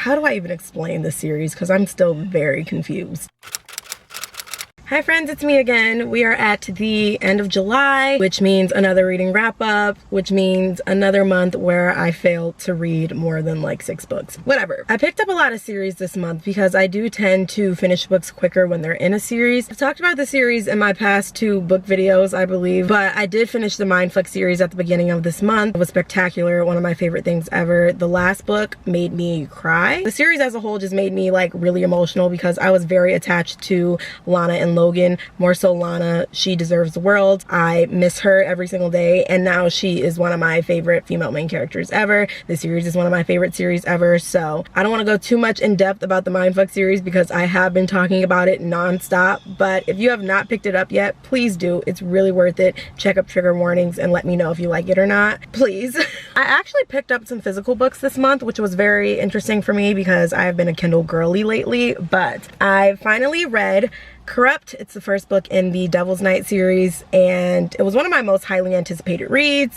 How do I even explain this series? Because I'm still very confused. Hi friends, it's me again. We are at the end of July, which means another reading wrap up, which means another month where I failed to read more than like 6 books. Whatever. I picked up a lot of series this month because I do tend to finish books quicker when they're in a series. I've talked about the series in my past 2 book videos, I believe, but I did finish the mindf series at the beginning of this month. It was spectacular, one of my favorite things ever. The last book made me cry. The series as a whole just made me like really emotional because I was very attached to Lana and Logan, more so Lana. She deserves the world. I miss her every single day, and now she is one of my favorite female main characters ever. This series is one of my favorite series ever, so I don't want to go too much in depth about the mindfuck series because I have been talking about it non-stop, but if you have not picked it up yet, please do. It's really worth it. Check up trigger warnings and let me know if you like it or not, please. I actually picked up some physical books this month, which was very interesting for me because I've been a Kindle girly lately, but I finally read Corrupt. It's the first book in the Devil's Night series, and it was one of my most highly anticipated reads.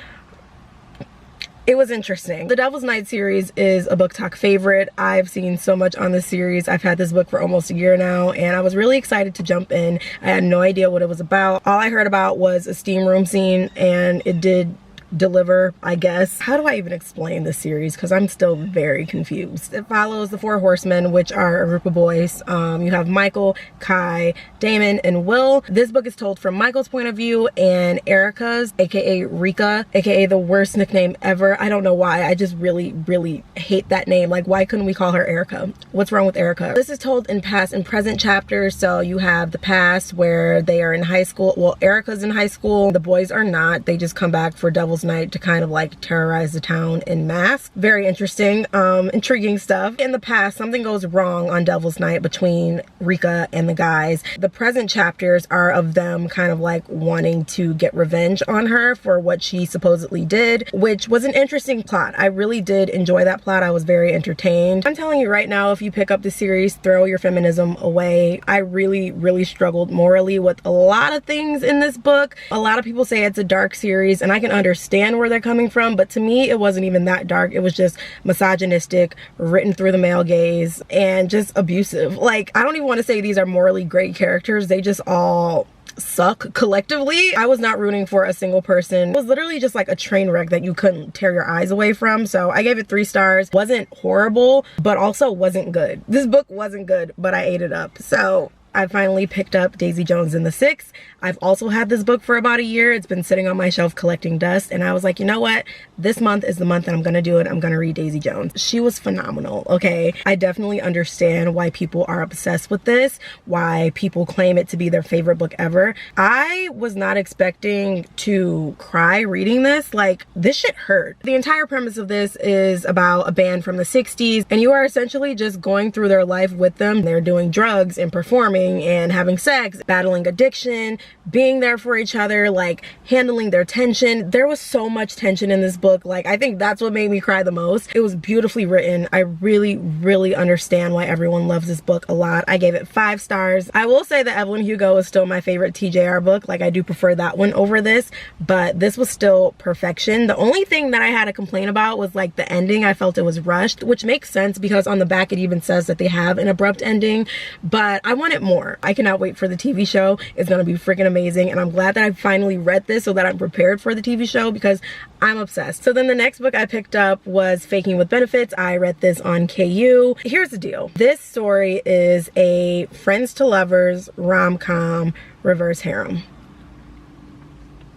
It was interesting. The Devil's Night series is a book talk favorite. I've seen so much on this series. I've had this book for almost a year now, and I was really excited to jump in. I had no idea what it was about. All I heard about was a steam room scene, and it did deliver, I guess. How do I even explain this series? Because I'm still very confused. It follows the 4 horsemen, which are a group of boys. You have Michael, Kai, Damon, and Will. This book is told from Michael's point of view and Erica's, aka Rika, aka the worst nickname ever. I don't know why. I just really hate that name. Like, why couldn't we call her Erica? What's wrong with Erica? This is told in past and present chapters. So you have the past where they are in high school. Well, Erica's in high school. The boys are not. They just come back for Devil's Night to kind of like terrorize the town in mass. Very interesting, intriguing stuff. In the past, something goes wrong on Devil's Night between Rika and the guys. The present chapters are of them kind of like wanting to get revenge on her for what she supposedly did, which was an interesting plot. I really did enjoy that plot. I was very entertained. I'm telling you right now, if you pick up the series, throw your feminism away. I really struggled morally with a lot of things in this book. A lot of people say it's a dark series, and I can understand where they're coming from, but to me it wasn't even that dark. It was just misogynistic, written through the male gaze, and just abusive. Like, I don't even want to say these are morally great characters. They just all suck collectively. I was not rooting for a single person. It was literally just like a train wreck that you couldn't tear your eyes away from. So I gave it 3 stars. Wasn't horrible, but also wasn't good. This book wasn't good, but I ate it up. So I finally picked up Daisy Jones and the Six. I've also had this book for about a year. It's been sitting on my shelf collecting dust, and I was like, you know what? This month is the month that I'm gonna do it. I'm gonna read Daisy Jones. She was phenomenal, okay? I definitely understand why people are obsessed with this, why people claim it to be their favorite book ever. I was not expecting to cry reading this. Like, this shit hurt. The entire premise of this is about a band from the 60s, and you are essentially just going through their life with them. They're doing drugs and performing and having sex, battling addiction, being there for each other, like handling their tension. There was so much tension in this book. Like, I think that's what made me cry the most. It was beautifully written. I really understand why everyone loves this book a lot. I gave it 5 stars. I will say that Evelyn Hugo is still my favorite TJR book. Like, I do prefer that one over this, but this was still perfection. The only thing that I had to complain about was like the ending. I felt it was rushed, which makes sense because on the back it even says that they have an abrupt ending, but I wanted more. I cannot wait for the TV show. It's gonna be freaking amazing, and I'm glad that I finally read this so that I'm prepared for the TV show because I'm obsessed. So then the next book I picked up was Faking with Benefits. I read this on KU. Here's the deal. This story is a friends to lovers rom-com reverse harem.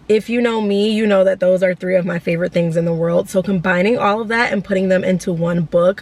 If you know me, you know that those are 3 of my favorite things in the world. So combining all of that and putting them into one book,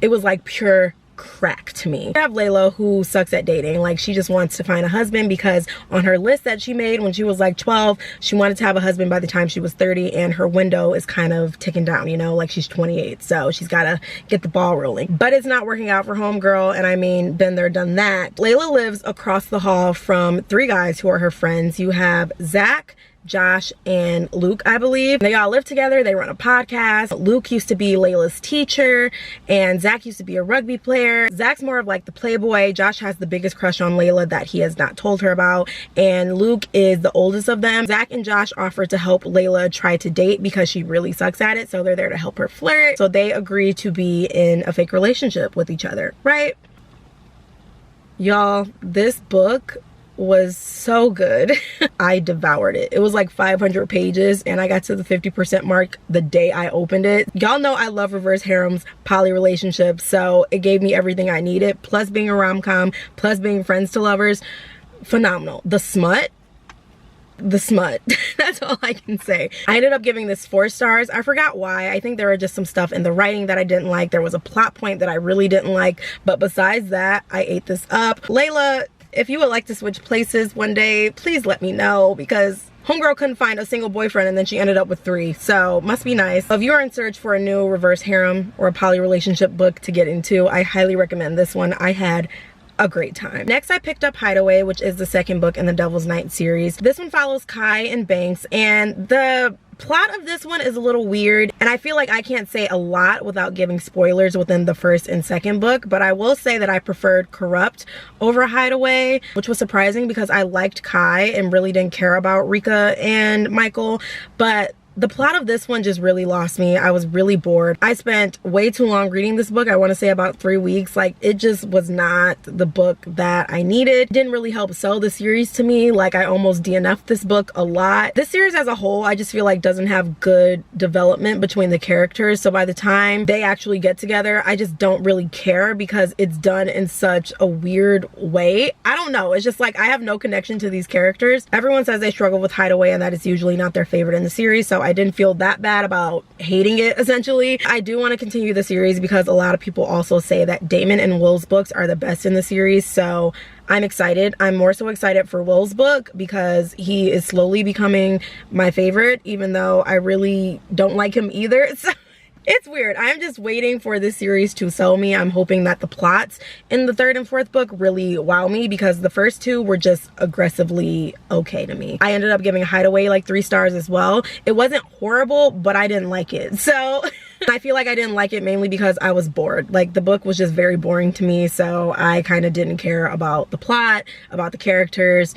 it was like pure crack to me. I have Layla, who sucks at dating. Like, she just wants to find a husband because on her list that she made when she was like 12, she wanted to have a husband by the time she was 30, and her window is kind of ticking down, you know, like she's 28, so she's gotta get the ball rolling. But it's not working out for homegirl, and I mean, been there, done that. Layla lives across the hall from 3 guys who are her friends. You have Zach, Josh, and Luke, I believe. They all live together. They run a podcast. Luke used to be Layla's teacher, and Zach used to be a rugby player. Zach's more of like the playboy. Josh has the biggest crush on Layla that he has not told her about, and Luke is the oldest of them. Zach and Josh offer to help Layla try to date because she really sucks at it, so they're there to help her flirt. So they agree to be in a fake relationship with each other, right? Y'all, this book was so good. I devoured it. It was like 500 pages and I got to the 50% mark the day I opened it. Y'all know I love reverse harems, poly relationships, so it gave me everything I needed, plus being a rom-com, plus being friends to lovers. Phenomenal. The smut, that's all I can say. I ended up giving this 4 stars. I forgot why. I think there were just some stuff in the writing that I didn't like. There was a plot point that I really didn't like, but besides that, I ate this up. Layla, if you would like to switch places one day, please let me know, because homegirl couldn't find a single boyfriend and then she ended up with 3, so must be nice. If you're in search for a new reverse harem or a poly relationship book to get into, I highly recommend this one. I had a great time. Next, I picked up Hideaway, which is the second book in the Devil's Night series. This one follows Kai and Banks, and the plot of this one is a little weird, and I feel like I can't say a lot without giving spoilers within the first and second book, but I will say that I preferred Corrupt over Hideaway, which was surprising because I liked Kai and really didn't care about Rika and Michael, but the plot of this one just really lost me. I was really bored. I spent way too long reading this book. I want to say about 3 weeks. Like, it just was not the book that I needed. It didn't really help sell the series to me. Like, I almost DNF'd this book a lot. This series as a whole, I just feel like doesn't have good development between the characters. So by the time they actually get together, I just don't really care because it's done in such a weird way. I don't know. It's just like I have no connection to these characters. Everyone says they struggle with Hideaway and that it's usually not their favorite in the series. So I didn't feel that bad about hating it, essentially. I do want to continue the series because a lot of people also say that Damon and Will's books are the best in the series, so I'm excited. I'm more so excited for Will's book because he is slowly becoming my favorite, even though I really don't like him either. So it's weird. I'm just waiting for this series to sell me. I'm hoping that the plots in the third and fourth book really wow me, because the first 2 were just aggressively okay to me. I ended up giving Hideaway like 3 stars as well. It wasn't horrible, but I didn't like it. So I feel like I didn't like it mainly because I was bored. Like, the book was just very boring to me, so I kind of didn't care about the plot, about the characters.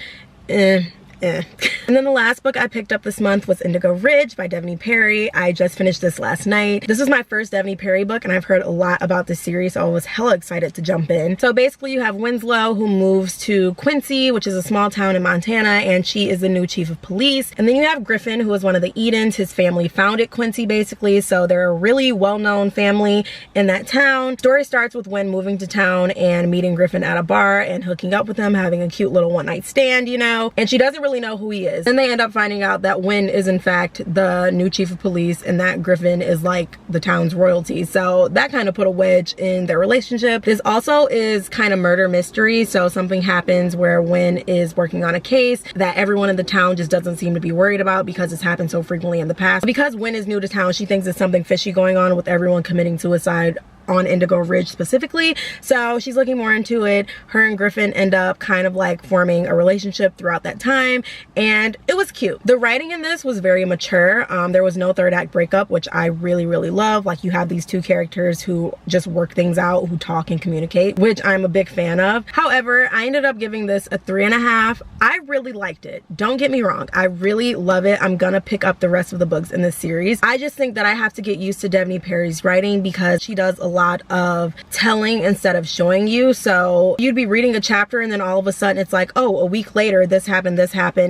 And then the last book I picked up this month was Indigo Ridge by Devney Perry. I just finished this last night. This is my first Devney Perry book, and I've heard a lot about this series, so I was hella excited to jump in. So basically you have Winslow, who moves to Quincy, which is a small town in Montana, and she is the new chief of police. And then you have Griffin, who is one of the Edens. His family founded Quincy, basically, so they're a really well-known family in that town. Story starts with Win moving to town and meeting Griffin at a bar and hooking up with him, having a cute little one-night stand, you know, and she doesn't really know who he is. Then they end up finding out that Win is in fact the new chief of police and that Griffin is like the town's royalty. So that kind of put a wedge in their relationship. This also is kind of murder mystery. So something happens where Win is working on a case that everyone in the town just doesn't seem to be worried about because it's happened so frequently in the past. Because Win is new to town, she thinks there's something fishy going on with everyone committing suicide on Indigo Ridge specifically, so she's looking more into it. Her and Griffin end up kind of like forming a relationship throughout that time, and it was cute. The writing in this was very mature. There was no third act breakup, which I really love. Like, you have these 2 characters who just work things out, who talk and communicate, which I'm a big fan of. However, I ended up giving this a 3.5. I really liked it. Don't get me wrong. I really love it. I'm gonna pick up the rest of the books in this series. I just think that I have to get used to Devney Perry's writing because she does a lot of telling instead of showing you. So you'd be reading a chapter and then all of a sudden it's like, oh, a week later this happened,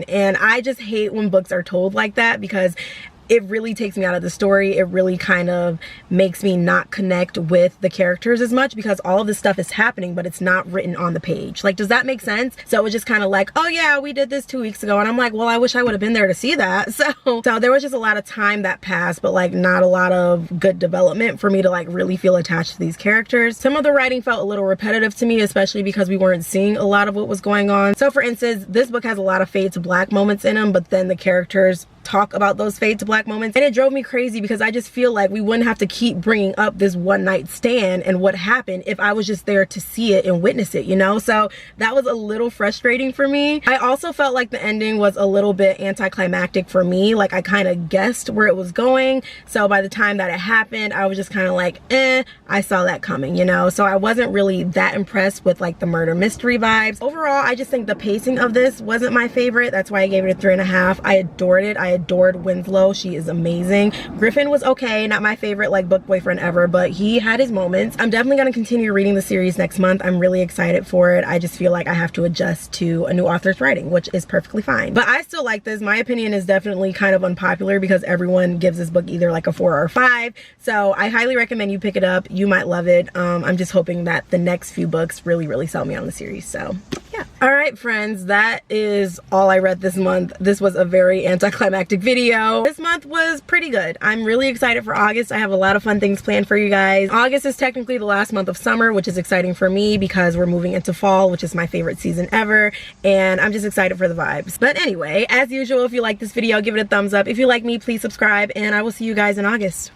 and I just hate when books are told like that because it really takes me out of the story. It really kind of makes me not connect with the characters as much because all of this stuff is happening, but it's not written on the page. Like, does that make sense? So it's just kind of like, oh yeah, we did this 2 weeks ago. And I'm like, well, I wish I would have been there to see that. So there was just a lot of time that passed, but like not a lot of good development for me to like really feel attached to these characters. Some of the writing felt a little repetitive to me, especially because we weren't seeing a lot of what was going on. So for instance, this book has a lot of fade to black moments in them, but then the characters talk about those fade to black moments, and it drove me crazy because I just feel like we wouldn't have to keep bringing up this one night stand and what happened if I was just there to see it and witness it, you know? So that was a little frustrating for me. I also felt like the ending was a little bit anticlimactic for me. Like I kind of guessed where it was going, so by the time that it happened, I was just kind of like, I saw that coming, you know? So I wasn't really that impressed with like the murder mystery vibes. Overall, I just think the pacing of this wasn't my favorite. That's why I gave it a 3.5. I adored it. I adored Winslow. She is amazing. Griffin was okay, not my favorite like book boyfriend ever, but he had his moments. I'm definitely going to continue reading the series next month. I'm really excited for it. I just feel like I have to adjust to a new author's writing, which is perfectly fine. But I still like this. My opinion is definitely kind of unpopular because everyone gives this book either like a 4 or a 5. So I highly recommend you pick it up. You might love it. I'm just hoping that the next few books really sell me on the series. So yeah. All right, friends, that is all I read this month. This was a very anticlimactic video. This month was pretty good. I'm really excited for August. I have a lot of fun things planned for you guys. August is technically the last month of summer, which is exciting for me because we're moving into fall, which is my favorite season ever, and I'm just excited for the vibes. But anyway, as usual, if you like this video, give it a thumbs up. If you like me, please subscribe, and I will see you guys in August.